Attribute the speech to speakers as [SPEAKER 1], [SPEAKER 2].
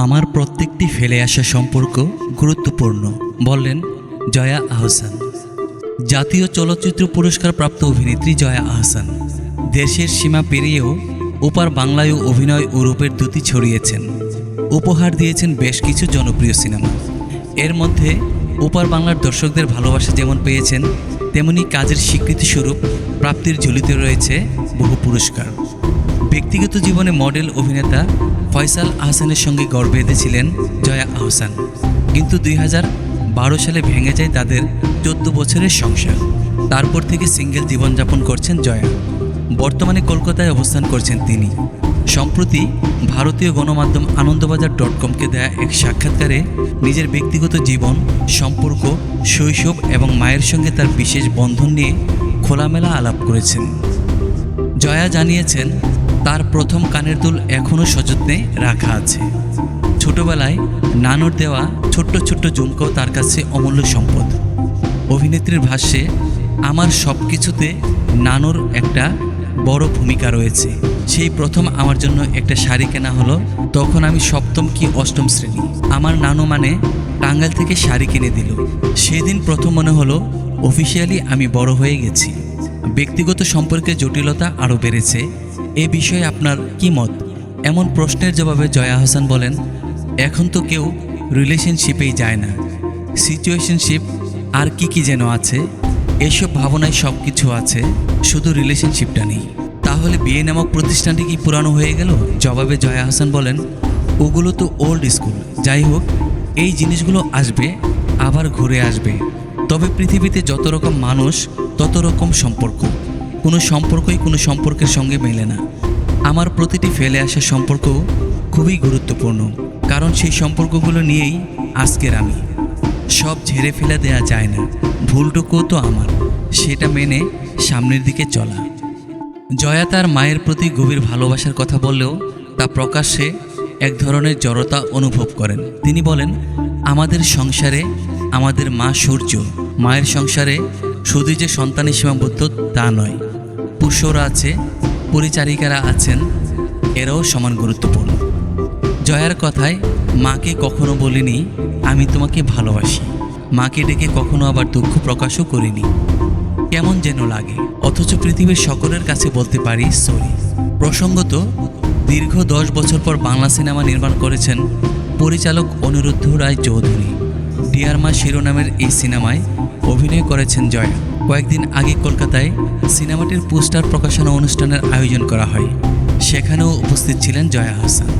[SPEAKER 1] আমার প্রত্যেকটি ফেলে আসা সম্পর্ক গুরুত্বপূর্ণ বললেন জয়া আহসান। জাতীয় চলচ্চিত্র পুরস্কার প্রাপ্ত অভিনেত্রী জয়া আহসান দেশের সীমা পেরিয়েও ওপার বাংলায়ও অভিনয় ও রূপের দ্যুতি ছড়িয়েছেন। উপহার দিয়েছেন বেশ কিছু জনপ্রিয় সিনেমা। এর মধ্যে ওপার বাংলার দর্শকদের ভালোবাসা যেমন পেয়েছেন, তেমনি কাজের স্বীকৃতিস্বরূপ প্রাপ্তির ঝুলিতে রয়েছে বহু পুরস্কার। ব্যক্তিগত জীবনে মডেল অভিনেতা ফয়সাল আহসানের সঙ্গে গড় বেঁধেছিলেন জয়া আহসান, কিন্তু 2012 সালে ভেঙে যায় তাদের 14 বছরের সংসার। তারপর থেকে সিঙ্গেল জীবনযাপন করছেন জয়া। বর্তমানে কলকাতায় অবস্থান করছেন তিনি। সম্প্রতি ভারতীয় গণমাধ্যম আনন্দবাজার.comকে দেয়া এক সাক্ষাৎকারে নিজের ব্যক্তিগত জীবন, সম্পর্ক, শৈশব এবং মায়ের সঙ্গে তার বিশেষ বন্ধন নিয়ে খোলামেলা আলাপ করেছেন। জয়া জানিয়েছেন, তার প্রথম কানের দুল এখনও সযত্নে রাখা আছে। ছোটবেলায় নানুর দেওয়া ছোট্ট ছোট্ট ঝুমকাও তার কাছে অমূল্য সম্পদ। অভিনেত্রীর ভাষ্যে, আমার সব কিছুতে নানুর একটা বড় ভূমিকা রয়েছে। সেই প্রথম আমার জন্য একটা শাড়ি কেনা হলো, তখন আমি সপ্তম কি অষ্টম শ্রেণী। আমার নানু মানে টাঙ্গাইল থেকে শাড়ি কিনে দিল। সেদিন প্রথম মনে হলো অফিসিয়ালি আমি বড় হয়ে গেছি। ব্যক্তিগত সম্পর্কের জটিলতা আরও বেড়েছে, এ বিষয়ে আপনার কি মত? এমন প্রশ্নের জবাবে জয়া আহসান বলেন, এখন তো কেউ রিলেশনশিপেই যায় না, সিচুয়েশনশিপ আর কি যেন আছে। এসব ভাবনায় সব কিছু আছে, শুধু রিলেশনশিপটা নেই। তাহলে বিয়ে নামক প্রতিষ্ঠানটি কি পুরানো হয়ে গেল? জবাবে জয়া আহসান বলেন, ওগুলো তো ওল্ড স্কুল। যাই হোক, এই জিনিসগুলো আসবে, আবার ঘুরে আসবে। তবে পৃথিবীতে যত রকম মানুষ তত রকম সম্পর্ক। কোনো সম্পর্কই কোনো সম্পর্কের সঙ্গে মেলে না। আমার প্রতিটি ফেলে আসা সম্পর্ক খুবই গুরুত্বপূর্ণ, কারণ সেই সম্পর্কগুলো নিয়েই আজকের আমি। সব ঝেড়ে ফেলে দেয়া যায় না, ভুলটুকুও তো আমার, সেটা মেনে সামনের দিকে চলা। জয়া তার মায়ের প্রতি গভীর ভালোবাসার কথা বললেও তা প্রকাশ্যে এক ধরনের জড়তা অনুভব করেন। তিনি বলেন, আমাদের সংসারে আমাদের মা সূর্য। মায়ের সংসারে শুধু যে সন্তানের সীমাবদ্ধ তা নয়, পুরুষরা আছে, পরিচারিকারা আছেন, এরাও সমান গুরুত্বপূর্ণ। জয়ার কথায়, মাকে কখনো বলিনি আমি তোমাকে ভালোবাসি, মাকে ডেকে কখনো আবার দুঃখ প্রকাশও করিনি। কেমন যেন লাগে, অথচ পৃথিবীর সকলের কাছে বলতে পারি সরি। প্রসঙ্গত, দীর্ঘ 10 বছর পর বাংলা সিনেমা নির্মাণ করেছেন পরিচালক অনিরুদ্ধ রায় চৌধুরী। ডিয়ার মা শিরোনামের এই সিনেমায় অভিনয় করেছেন জয়া। কয়েকদিন আগে কলকাতায় সিনেমাটির পোস্টার প্রকাশনা অনুষ্ঠানের আয়োজন করা হয়, সেখানেও উপস্থিত ছিলেন জয়া আহসান।